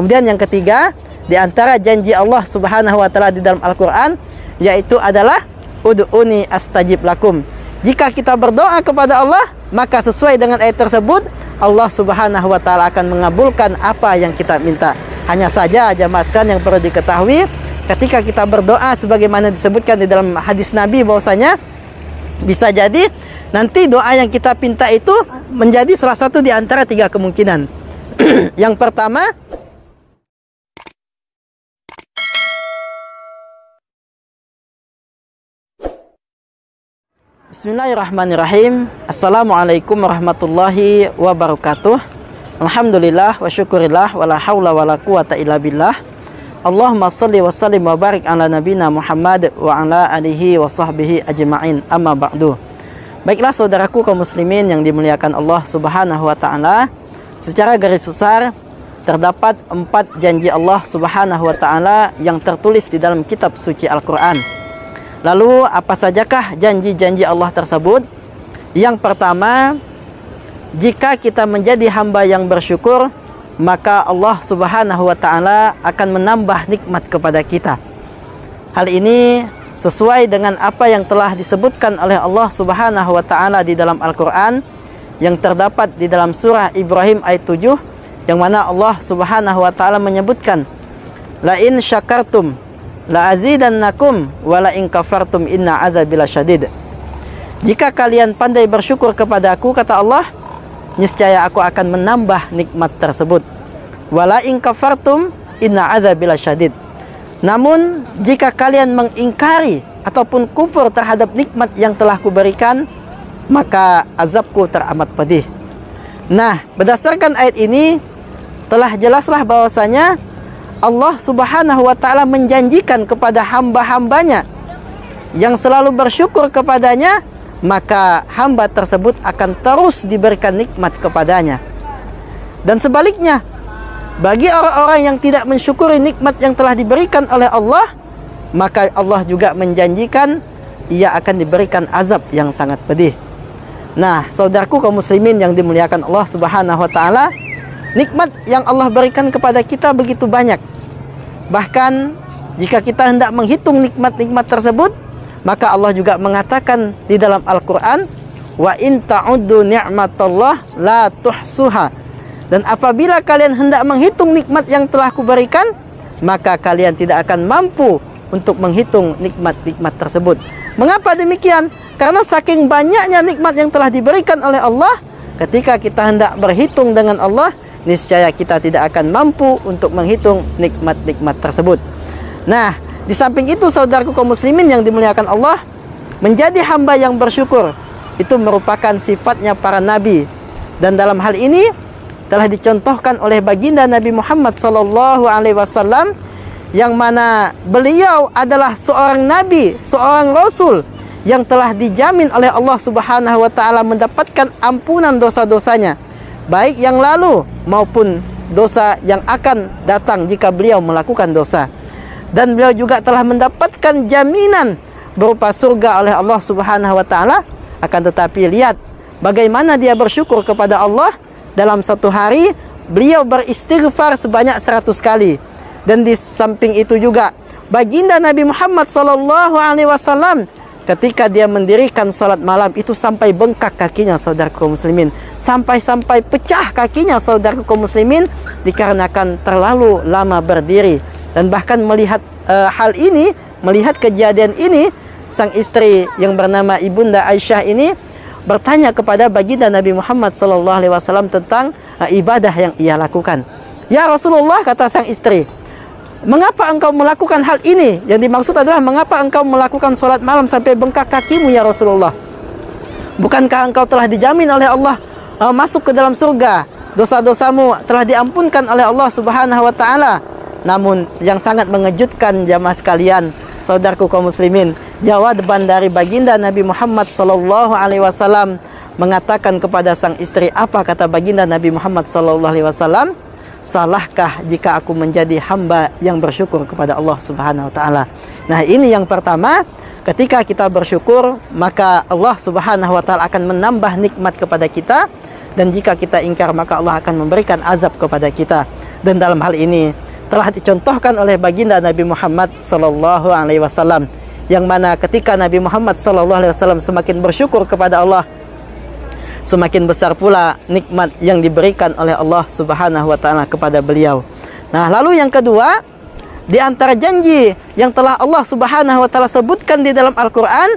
Kemudian yang ketiga, di antara janji Allah Subhanahu wa taala di dalam Al-Qur'an yaitu adalah ud'uni astajib lakum. Jika kita berdoa kepada Allah, maka sesuai dengan ayat tersebut, Allah Subhanahu wa taala akan mengabulkan apa yang kita minta. Hanya saja jamaah sekalian yang perlu diketahui, ketika kita berdoa sebagaimana disebutkan di dalam hadis Nabi bahwasanya bisa jadi nanti doa yang kita pinta itu menjadi salah satu di antara tiga kemungkinan. Yang pertama, Bismillahirrahmanirrahim. Assalamualaikum warahmatullahi wabarakatuh. Alhamdulillah wa syukurillah wa la hawla wa la quwata illa billah. Allahumma salli wa sallim wa barik ala nabina Muhammad wa ala alihi wa sahbihi ajma'in, amma ba'du. Baiklah saudaraku kaum muslimin yang dimuliakan Allah Subhanahu wa taala, secara garis besar terdapat 4 janji Allah Subhanahu wa taala yang tertulis di dalam kitab suci Al-Qur'an. Lalu apa sajakah janji-janji Allah tersebut? Yang pertama, jika kita menjadi hamba yang bersyukur, maka Allah Subhanahu wa taala akan menambah nikmat kepada kita. Hal ini sesuai dengan apa yang telah disebutkan oleh Allah Subhanahu wa taala di dalam Al-Qur'an yang terdapat di dalam surah Ibrahim ayat 7, yang mana Allah Subhanahu wa taala menyebutkan, la in syakartum la azidannakum wa la in kafartum inna adzabi lasyadid. Jika kalian pandai bersyukur kepadaku, kata Allah, niscaya aku akan menambah nikmat tersebut. Wa la in kafartum inna adzabi lasyadid. Namun jika kalian mengingkari ataupun kufur terhadap nikmat yang telah kuberikan, maka azabku teramat pedih. Nah, berdasarkan ayat ini telah jelaslah bahwasanya Allah Subhanahu wa taala menjanjikan kepada hamba-hambanya yang selalu bersyukur kepadanya, maka hamba tersebut akan terus diberikan nikmat kepadanya. Dan sebaliknya, bagi orang-orang yang tidak mensyukuri nikmat yang telah diberikan oleh Allah, maka Allah juga menjanjikan ia akan diberikan azab yang sangat pedih. Nah, saudaraku kaum muslimin yang dimuliakan Allah Subhanahu wa taala, nikmat yang Allah berikan kepada kita begitu banyak. Bahkan jika kita hendak menghitung nikmat-nikmat tersebut, maka Allah juga mengatakan di dalam Al-Qur'an, wa in ta'uddu ni'matallah la tuhsuha. Dan apabila kalian hendak menghitung nikmat yang telah kuberikan, maka kalian tidak akan mampu untuk menghitung nikmat-nikmat tersebut. Mengapa demikian? Karena saking banyaknya nikmat yang telah diberikan oleh Allah, ketika kita hendak berhitung dengan Allah, niscaya kita tidak akan mampu untuk menghitung nikmat-nikmat tersebut. Nah, di samping itu saudaraku kaum muslimin yang dimuliakan Allah, menjadi hamba yang bersyukur itu merupakan sifatnya para nabi. Dan dalam hal ini telah dicontohkan oleh baginda Nabi Muhammad SAW, yang mana beliau adalah seorang nabi, seorang rasul yang telah dijamin oleh Allah Subhanahu wa taala mendapatkan ampunan dosa-dosanya, baik yang lalu maupun dosa yang akan datang jika beliau melakukan dosa. Dan beliau juga telah mendapatkan jaminan berupa surga oleh Allah Subhanahu wa taala. Akan tetapi lihat bagaimana dia bersyukur kepada Allah. Dalam satu hari beliau beristighfar sebanyak 100 kali. Dan di samping itu juga baginda Nabi Muhammad SAW, ketika dia mendirikan sholat malam itu sampai bengkak kakinya, saudara kaum muslimin, sampai pecah kakinya, saudara kaum muslimin, dikarenakan terlalu lama berdiri. Dan bahkan melihat hal ini, melihat kejadian ini, sang istri yang bernama Ibunda Aisyah ini bertanya kepada baginda Nabi Muhammad SAW tentang ibadah yang ia lakukan. Ya Rasulullah, kata sang istri, mengapa engkau melakukan hal ini? Yang dimaksud adalah mengapa engkau melakukan sholat malam sampai bengkak kakimu ya Rasulullah? Bukankah engkau telah dijamin oleh Allah masuk ke dalam surga? Dosa-dosamu telah diampunkan oleh Allah Subhanahu wa taala. Namun yang sangat mengejutkan jamaah sekalian, saudaraku kaum muslimin, jawaban dari baginda Nabi Muhammad SAW mengatakan kepada sang istri, apa kata baginda Nabi Muhammad SAW? Salahkah jika aku menjadi hamba yang bersyukur kepada Allah Subhanahu wa taala? Nah, ini yang pertama, ketika kita bersyukur, maka Allah Subhanahu wa taala akan menambah nikmat kepada kita, dan jika kita ingkar, maka Allah akan memberikan azab kepada kita. Dan dalam hal ini telah dicontohkan oleh baginda Nabi Muhammad sallallahu alaihi wasallam, yang mana ketika Nabi Muhammad sallallahu alaihi wasallam semakin bersyukur kepada Allah, semakin besar pula nikmat yang diberikan oleh Allah Subhanahu wa taala kepada beliau. Nah, lalu yang kedua, di antara janji yang telah Allah Subhanahu wa taala sebutkan di dalam Al-Qur'an,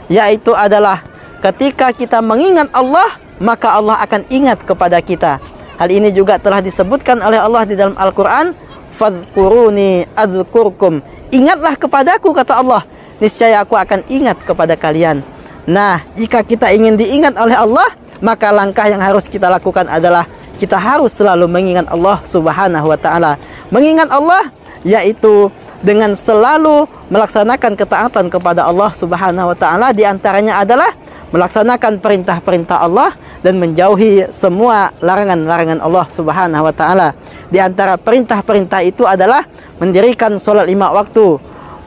yaitu adalah ketika kita mengingat Allah, maka Allah akan ingat kepada kita. Hal ini juga telah disebutkan oleh Allah di dalam Al-Qur'an, fadhkuruni adzkurkum. Ingatlah kepadaku, kata Allah, niscaya aku akan ingat kepada kalian. Nah, jika kita ingin diingat oleh Allah, maka langkah yang harus kita lakukan adalah kita harus selalu mengingat Allah Subhanahu wa taala. Mengingat Allah yaitu dengan selalu melaksanakan ketaatan kepada Allah Subhanahu wa taala, di antaranya adalah melaksanakan perintah-perintah Allah dan menjauhi semua larangan-larangan Allah Subhanahu wa taala. Di antara perintah-perintah itu adalah mendirikan sholat 5 waktu,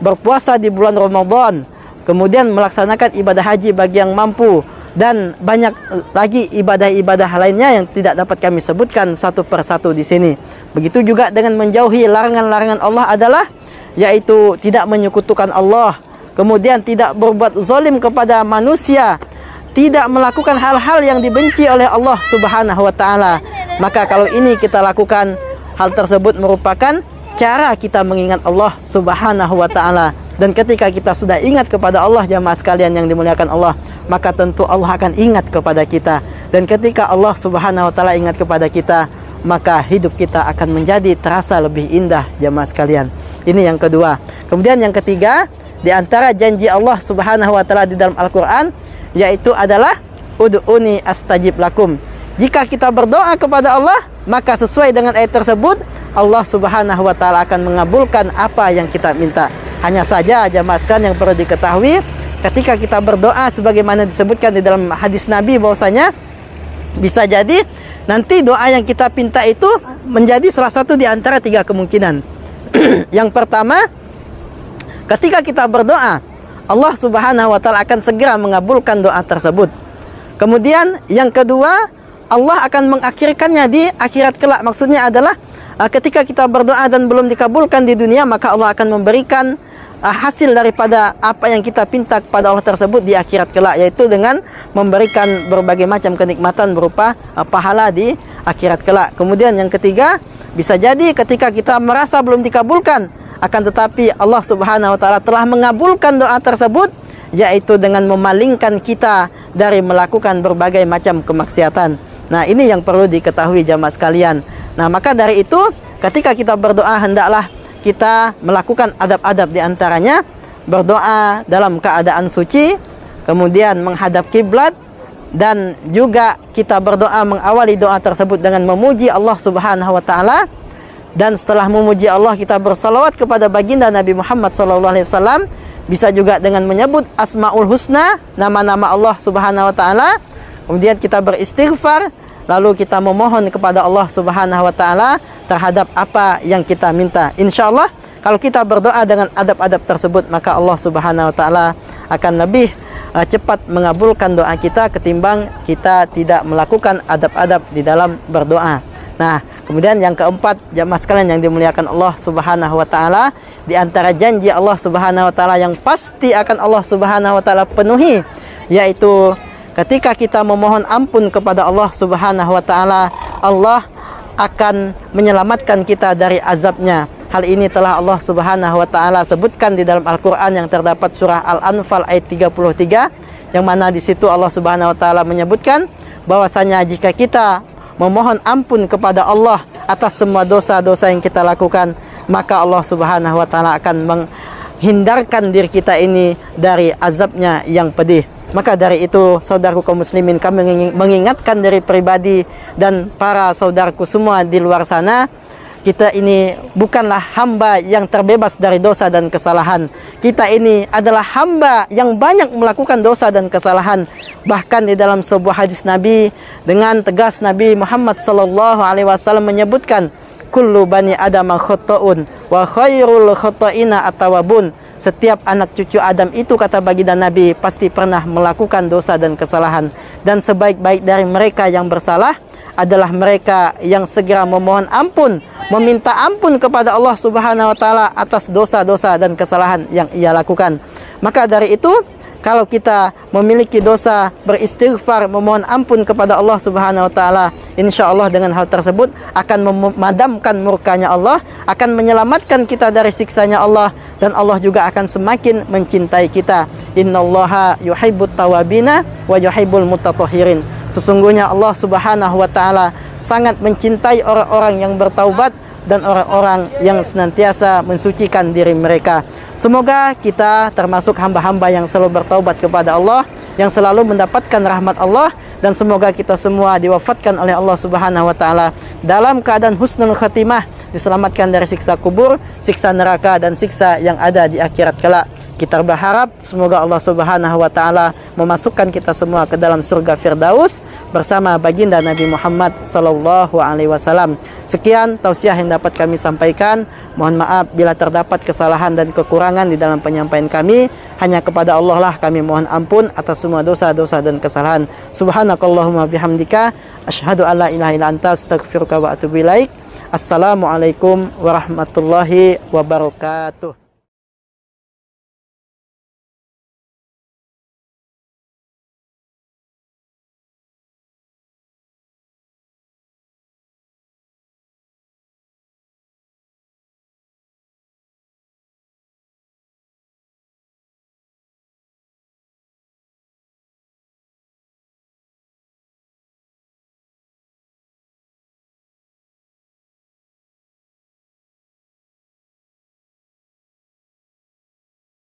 berpuasa di bulan Ramadan, kemudian melaksanakan ibadah haji bagi yang mampu, dan banyak lagi ibadah-ibadah lainnya yang tidak dapat kami sebutkan satu persatu di sini. Begitu juga dengan menjauhi larangan-larangan Allah adalah yaitu tidak menyekutukan Allah, kemudian tidak berbuat zalim kepada manusia, tidak melakukan hal-hal yang dibenci oleh Allah Subhanahu wa taala. Maka kalau ini kita lakukan, hal tersebut merupakan cara kita mengingat Allah Subhanahu wa taala. Dan ketika kita sudah ingat kepada Allah, jamaah sekalian yang dimuliakan Allah, maka tentu Allah akan ingat kepada kita. Dan ketika Allah Subhanahu wa taala ingat kepada kita, maka hidup kita akan menjadi terasa lebih indah, jamaah sekalian. Ini yang kedua. Kemudian yang ketiga, di antara janji Allah Subhanahu wa taala di dalam Al-Qur'an, yaitu adalah ud'uni astajib lakum. Jika kita berdoa kepada Allah, maka sesuai dengan ayat tersebut, Allah Subhanahu wa taala akan mengabulkan apa yang kita minta. Hanya saja jamaah sekalian yang perlu diketahui, ketika kita berdoa sebagaimana disebutkan di dalam hadis Nabi, bahwasanya bisa jadi nanti doa yang kita pinta itu menjadi salah satu di antara 3 kemungkinan. Yang pertama, ketika kita berdoa, Allah Subhanahu wa taala akan segera mengabulkan doa tersebut. Kemudian yang kedua, Allah akan mengakhirkannya di akhirat kelak. Maksudnya adalah ketika kita berdoa dan belum dikabulkan di dunia, maka Allah akan memberikan hasil daripada apa yang kita pinta kepada Allah tersebut di akhirat kelak, yaitu dengan memberikan berbagai macam kenikmatan berupa pahala di akhirat kelak. Kemudian yang ketiga, bisa jadi ketika kita merasa belum dikabulkan, akan tetapi Allah Subhanahu wa taala telah mengabulkan doa tersebut, yaitu dengan memalingkan kita dari melakukan berbagai macam kemaksiatan. Nah, ini yang perlu diketahui jamaah sekalian. Nah, maka dari itu ketika kita berdoa, hendaklah kita melakukan adab-adab, di antaranya berdoa dalam keadaan suci, kemudian menghadap kiblat, dan juga kita berdoa mengawali doa tersebut dengan memuji Allah Subhanahu wa taala. Dan setelah memuji Allah, kita bersalawat kepada baginda Nabi Muhammad SAW. Bisa juga dengan menyebut Asmaul Husna, nama-nama Allah Subhanahu wa taala. Kemudian kita beristighfar, lalu kita memohon kepada Allah Subhanahu wa taala terhadap apa yang kita minta. Insya Allah kalau kita berdoa dengan adab-adab tersebut, maka Allah Subhanahu wa taala akan lebih cepat mengabulkan doa kita ketimbang kita tidak melakukan adab-adab di dalam berdoa. Nah, kemudian yang keempat, jamaah sekalian yang dimuliakan Allah Subhanahu wa taala, di antara janji Allah Subhanahu wa taala yang pasti akan Allah Subhanahu wa taala penuhi, yaitu ketika kita memohon ampun kepada Allah Subhanahu wa taala, Allah akan menyelamatkan kita dari azabnya. Hal ini telah Allah Subhanahu wa taala sebutkan di dalam Al-Qur'an yang terdapat surah Al-Anfal ayat 33, yang mana di situ Allah Subhanahu wa taala menyebutkan bahwasanya jika kita memohon ampun kepada Allah atas semua dosa-dosa yang kita lakukan, maka Allah Subhanahu wa taala akan menghindarkan diri kita ini dari azabnya yang pedih. Maka dari itu, saudaraku kaum muslimin, kami mengingatkan dari pribadi dan para saudaraku semua di luar sana, kita ini bukanlah hamba yang terbebas dari dosa dan kesalahan. Kita ini adalah hamba yang banyak melakukan dosa dan kesalahan. Bahkan di dalam sebuah hadis Nabi, dengan tegas Nabi Muhammad SAW menyebutkan, kullu bani adam khata'un wa khairul khata'ina at-tawwabun. Setiap anak cucu Adam itu, kata baginda Nabi, pasti pernah melakukan dosa dan kesalahan, dan sebaik-baik dari mereka yang bersalah adalah mereka yang segera memohon ampun, meminta ampun kepada Allah Subhanahu wa taala atas dosa-dosa dan kesalahan yang ia lakukan. Maka dari itu, kalau kita memiliki dosa, beristighfar, memohon ampun kepada Allah Subhanahu wa taala, insya Allah dengan hal tersebut akan memadamkan murkanya Allah, akan menyelamatkan kita dari siksanya Allah, dan Allah juga akan semakin mencintai kita. Innallaha yuhibbut tawabina wa yuhibbul mutatahhirin. Sesungguhnya Allah Subhanahu wa taala sangat mencintai orang-orang yang bertaubat dan orang-orang yang senantiasa mensucikan diri mereka. Semoga kita termasuk hamba-hamba yang selalu bertaubat kepada Allah, yang selalu mendapatkan rahmat Allah, dan semoga kita semua diwafatkan oleh Allah Subhanahu wa taala dalam keadaan husnul khatimah, diselamatkan dari siksa kubur, siksa neraka, dan siksa yang ada di akhirat kelak. Kita berharap semoga Allah Subhanahu wa taala memasukkan kita semua ke dalam surga Firdaus bersama baginda Nabi Muhammad sallallahu alaihi wasallam. Sekian tausiah yang dapat kami sampaikan. Mohon maaf bila terdapat kesalahan dan kekurangan di dalam penyampaian kami. Hanya kepada Allah lah kami mohon ampun atas semua dosa-dosa dan kesalahan. Subhanakallahumma bihamdika asyhadu an la ilaha illa anta astaghfiruka wa atubu ilaik. Assalamualaikum warahmatullahi wabarakatuh.